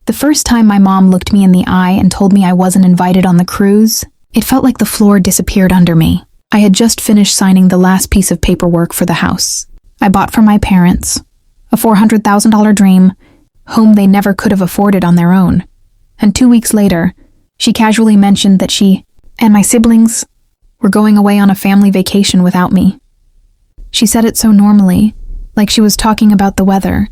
The first time my mom looked me in the eye and told me I wasn't invited on the cruise, it felt like the floor disappeared under me. I had just finished signing the last piece of paperwork for the house I bought for my parents, a $400,000 dream, home they never could have afforded on their own. And 2 weeks later, she casually mentioned that she and my siblings were going away on a family vacation without me. She said it so normally, like she was talking about the weather,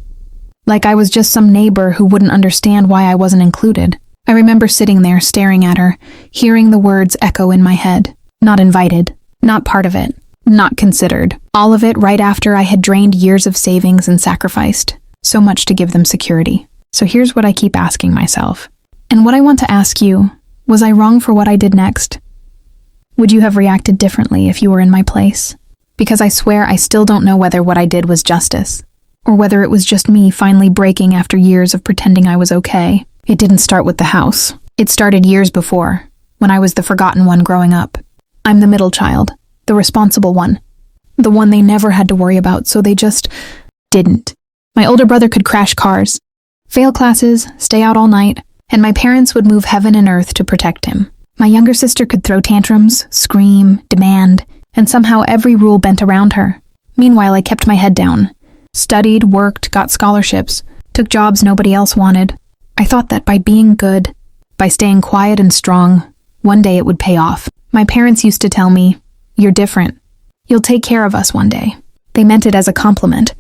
like I was just some neighbor who wouldn't understand why I wasn't included. I remember sitting there staring at her, hearing the words echo in my head. Not invited, not part of it, not considered. All of it right after I had drained years of savings and sacrificed so much to give them security. So here's what I keep asking myself. And what I want to ask you, was I wrong for what I did next? Would you have reacted differently if you were in my place? Because I swear I still don't know whether what I did was justice, or whether it was just me finally breaking after years of pretending I was okay. It didn't start with the house. It started years before, when I was the forgotten one growing up. I'm the middle child, the responsible one, the one they never had to worry about, so they just didn't. My older brother could crash cars, fail classes, stay out all night, and my parents would move heaven and earth to protect him. My younger sister could throw tantrums, scream, demand, and somehow every rule bent around her. Meanwhile, I kept my head down, studied, worked, got scholarships, took jobs nobody else wanted. I thought that by being good, by staying quiet and strong, one day it would pay off. My parents used to tell me, "You're different. You'll take care of us one day." They meant it as a compliment,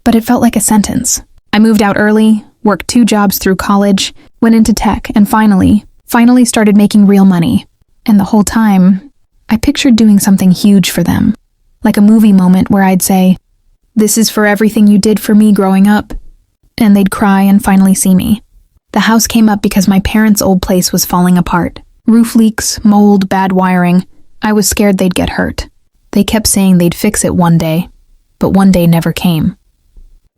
but it felt like a sentence. I moved out early, worked 2 jobs through college, went into tech, and finally started making real money. And the whole time, I pictured doing something huge for them, like a movie moment where I'd say, "This is for everything you did for me growing up." And they'd cry and finally see me. The house came up because my parents' old place was falling apart. Roof leaks, mold, bad wiring. I was scared they'd get hurt. They kept saying they'd fix it one day, but one day never came.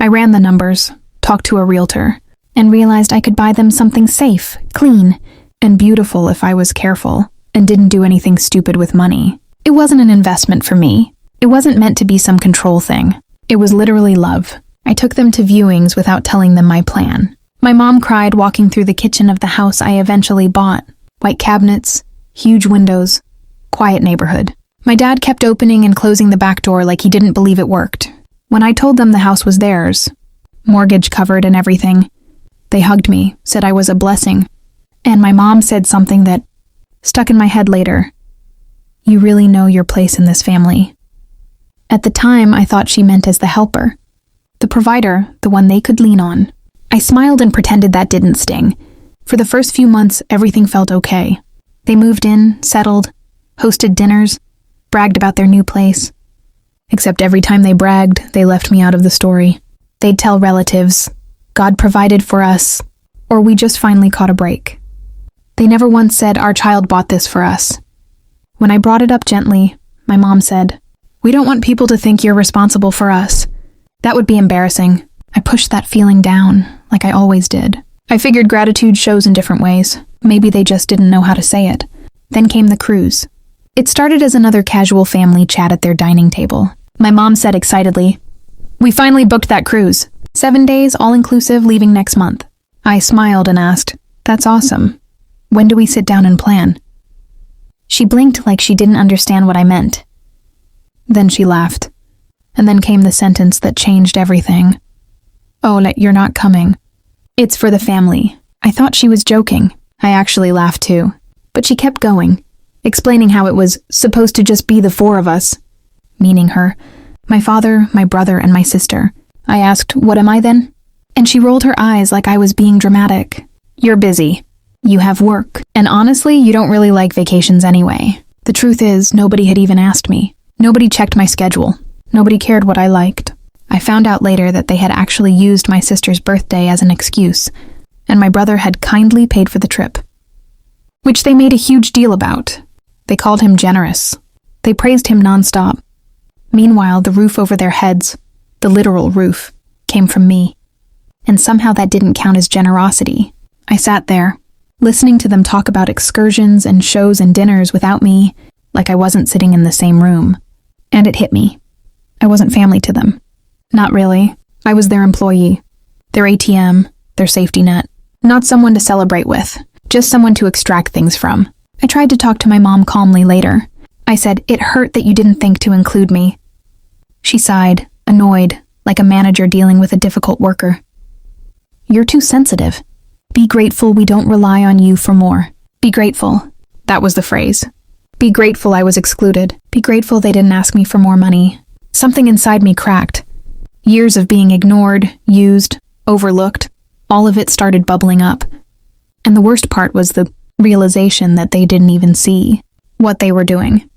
I ran the numbers, talked to a realtor, and realized I could buy them something safe, clean, and beautiful if I was careful and didn't do anything stupid with money. It wasn't an investment for me. It wasn't meant to be some control thing. It was literally love. I took them to viewings without telling them my plan. My mom cried walking through the kitchen of the house I eventually bought. White cabinets, huge windows, quiet neighborhood. My dad kept opening and closing the back door like he didn't believe it worked. When I told them the house was theirs, mortgage covered and everything, they hugged me, said I was a blessing. And my mom said something that stuck in my head later. "You really know your place in this family." At the time, I thought she meant as the helper, the provider, the one they could lean on. I smiled and pretended that didn't sting. For the first few months, everything felt okay. They moved in, settled, hosted dinners, bragged about their new place. Except every time they bragged, they left me out of the story. They'd tell relatives, "God provided for us," or "We just finally caught a break." They never once said, "Our child bought this for us." When I brought it up gently, my mom said, "We don't want people to think you're responsible for us. That would be embarrassing." I pushed that feeling down, like I always did. I figured gratitude shows in different ways. Maybe they just didn't know how to say it. Then came the cruise. It started as another casual family chat at their dining table. My mom said excitedly, "We finally booked that cruise. 7 days, all-inclusive, leaving next month." I smiled and asked, "That's awesome. When do we sit down and plan?" She blinked like she didn't understand what I meant. Then she laughed. And then came the sentence that changed everything. "Oh, you're not coming. It's for the family." I thought she was joking. I actually laughed too. But she kept going, explaining how it was supposed to just be the 4 of us. Meaning her, my father, my brother, and my sister. I asked, "What am I then?" And she rolled her eyes like I was being dramatic. "You're busy. You have work. And honestly, you don't really like vacations anyway." The truth is, nobody had even asked me. Nobody checked my schedule. Nobody cared what I liked. I found out later that they had actually used my sister's birthday as an excuse, and my brother had kindly paid for the trip, which they made a huge deal about. They called him generous. They praised him nonstop. Meanwhile, the roof over their heads, the literal roof, came from me. And somehow that didn't count as generosity. I sat there, listening to them talk about excursions and shows and dinners without me, like I wasn't sitting in the same room. And it hit me. I wasn't family to them. Not really. I was their employee, their ATM, their safety net. Not someone to celebrate with, just someone to extract things from. I tried to talk to my mom calmly later. I said, "It hurt that you didn't think to include me." She sighed, annoyed, like a manager dealing with a difficult worker. "You're too sensitive. Be grateful we don't rely on you for more. Be grateful." That was the phrase. Be grateful I was excluded. Be grateful they didn't ask me for more money. Something inside me cracked. Years of being ignored, used, overlooked, all of it started bubbling up. And the worst part was the realization that they didn't even see what they were doing.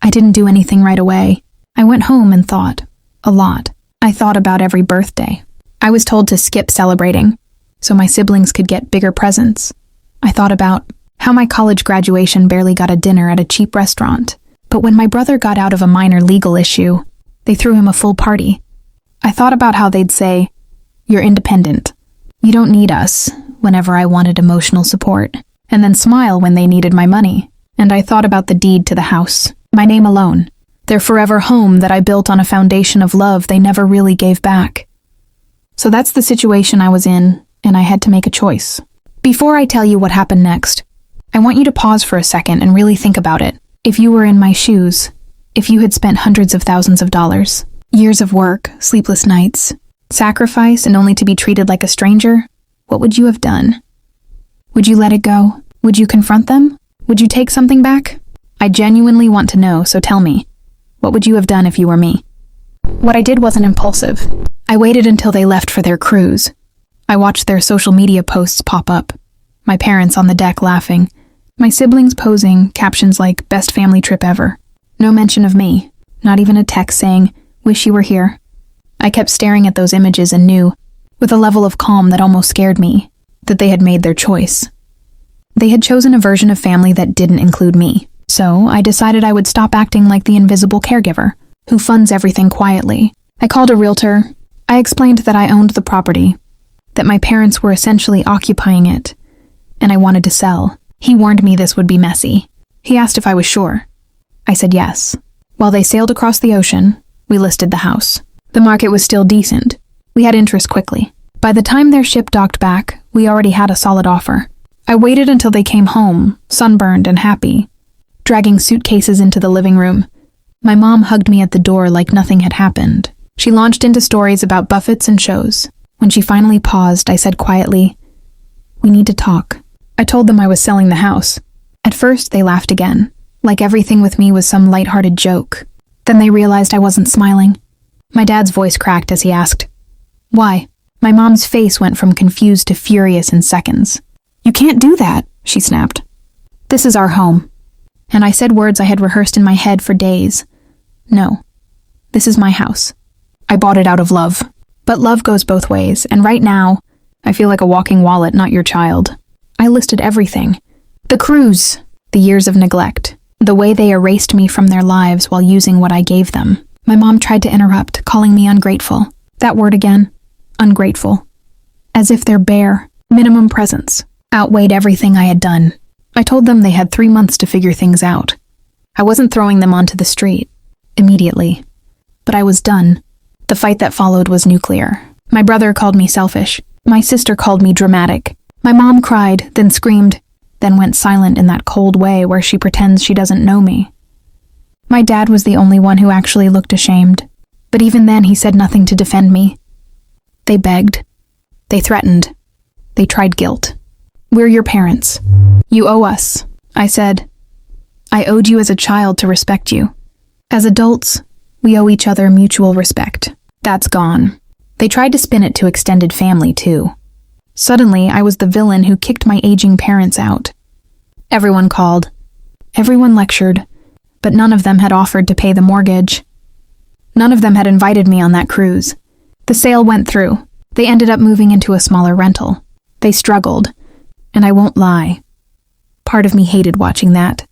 I didn't do anything right away. I went home and thought. A lot. I thought about every birthday. I was told to skip celebrating, so my siblings could get bigger presents. I thought about how my college graduation barely got a dinner at a cheap restaurant. But when my brother got out of a minor legal issue, they threw him a full party. I thought about how they'd say, "You're independent. You don't need us," whenever I wanted emotional support, and then smile when they needed my money. And I thought about the deed to the house, my name alone, their forever home that I built on a foundation of love they never really gave back. So that's the situation I was in, and I had to make a choice. Before I tell you what happened next, I want you to pause for a second and really think about it. If you were in my shoes, if you had spent hundreds of thousands of dollars, years of work, sleepless nights, sacrifice, and only to be treated like a stranger, what would you have done? Would you let it go? Would you confront them? Would you take something back? I genuinely want to know, so tell me. What would you have done if you were me? What I did wasn't impulsive. I waited until they left for their cruise. I watched their social media posts pop up. My parents on the deck laughing. My siblings posing, captions like, "Best family trip ever." No mention of me. Not even a text saying, "Wish you were here." I kept staring at those images and knew, with a level of calm that almost scared me, that they had made their choice. They had chosen a version of family that didn't include me. So I decided I would stop acting like the invisible caregiver, who funds everything quietly. I called a realtor. I explained that I owned the property, that my parents were essentially occupying it, and I wanted to sell. He warned me this would be messy. He asked if I was sure. I said yes. While they sailed across the ocean, we listed the house. The market was still decent. We had interest quickly. By the time their ship docked back, we already had a solid offer. I waited until they came home, sunburned and happy, dragging suitcases into the living room. My mom hugged me at the door like nothing had happened. She launched into stories about buffets and shows. When she finally paused, I said quietly, "We need to talk." I told them I was selling the house. At first, they laughed again, like everything with me was some lighthearted joke. Then they realized I wasn't smiling. My dad's voice cracked as he asked, "Why?" My mom's face went from confused to furious in seconds. "You can't do that," she snapped. "This is our home." And I said words I had rehearsed in my head for days. "No, this is my house. I bought it out of love." But love goes both ways, and right now, I feel like a walking wallet, not your child. I listed everything. The cruise, the years of neglect, the way they erased me from their lives while using what I gave them. My mom tried to interrupt, calling me ungrateful. That word again, ungrateful. As if their bare, minimum presence outweighed everything I had done. I told them they had 3 months to figure things out. I wasn't throwing them onto the street, immediately. But I was done. The fight that followed was nuclear. My brother called me selfish. My sister called me dramatic. My mom cried, then screamed, then went silent in that cold way where she pretends she doesn't know me. My dad was the only one who actually looked ashamed. But even then he said nothing to defend me. They begged. They threatened. They tried guilt. "We're your parents. You owe us," I said. "I owed you as a child to respect you. As adults, we owe each other mutual respect." That's gone. They tried to spin it to extended family, too. Suddenly, I was the villain who kicked my aging parents out. Everyone called. Everyone lectured, but none of them had offered to pay the mortgage. None of them had invited me on that cruise. The sale went through. They ended up moving into a smaller rental. They struggled, and I won't lie. Part of me hated watching that.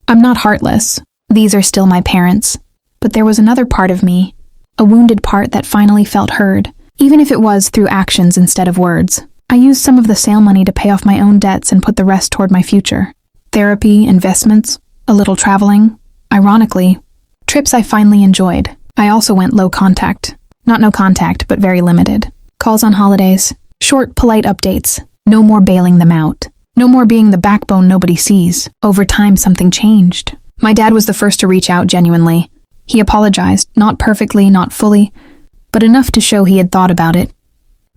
I'm not heartless. These are still my parents. But there was another part of me, a wounded part that finally felt heard, even if it was through actions instead of words. I used some of the sale money to pay off my own debts and put the rest toward my future. Therapy, investments, a little traveling. Ironically, trips I finally enjoyed. I also went low contact. Not no contact, but very limited. Calls on holidays. Short, polite updates. No more bailing them out. No more being the backbone nobody sees. Over time, something changed. My dad was the first to reach out genuinely. He apologized, not perfectly, not fully, but enough to show he had thought about it.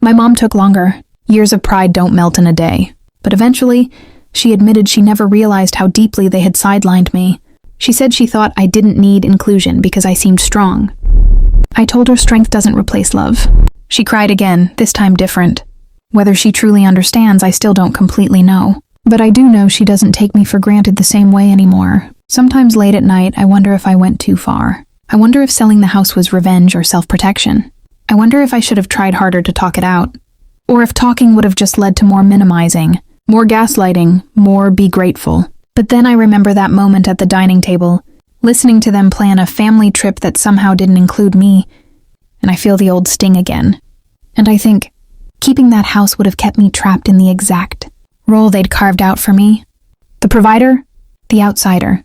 My mom took longer. Years of pride don't melt in a day. But eventually, she admitted she never realized how deeply they had sidelined me. She said she thought I didn't need inclusion because I seemed strong. I told her strength doesn't replace love. She cried again, this time different. Whether she truly understands, I still don't completely know. But I do know she doesn't take me for granted the same way anymore. Sometimes late at night, I wonder if I went too far. I wonder if selling the house was revenge or self-protection. I wonder if I should have tried harder to talk it out. Or if talking would have just led to more minimizing, more gaslighting, more be grateful. But then I remember that moment at the dining table, listening to them plan a family trip that somehow didn't include me, and I feel the old sting again. And I think, keeping that house would have kept me trapped in the exact role they'd carved out for me. The provider, the outsider,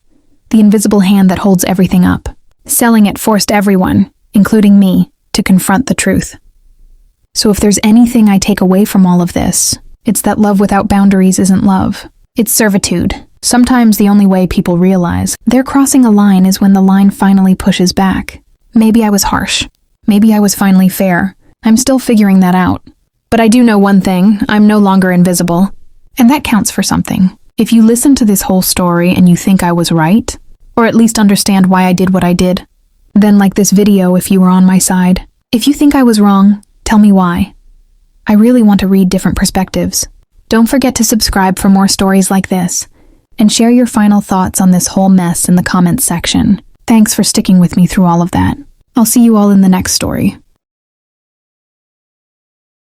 the invisible hand that holds everything up. Selling it forced everyone, including me, to confront the truth. So if there's anything I take away from all of this, it's that love without boundaries isn't love. It's servitude. Sometimes the only way people realize they're crossing a line is when the line finally pushes back. Maybe I was harsh. Maybe I was finally fair. I'm still figuring that out. But I do know one thing, I'm no longer invisible. And that counts for something. If you listen to this whole story and you think I was right, or at least understand why I did what I did, then like this video if you were on my side. If you think I was wrong, tell me why. I really want to read different perspectives. Don't forget to subscribe for more stories like this, and share your final thoughts on this whole mess in the comments section. Thanks for sticking with me through all of that. I'll see you all in the next story.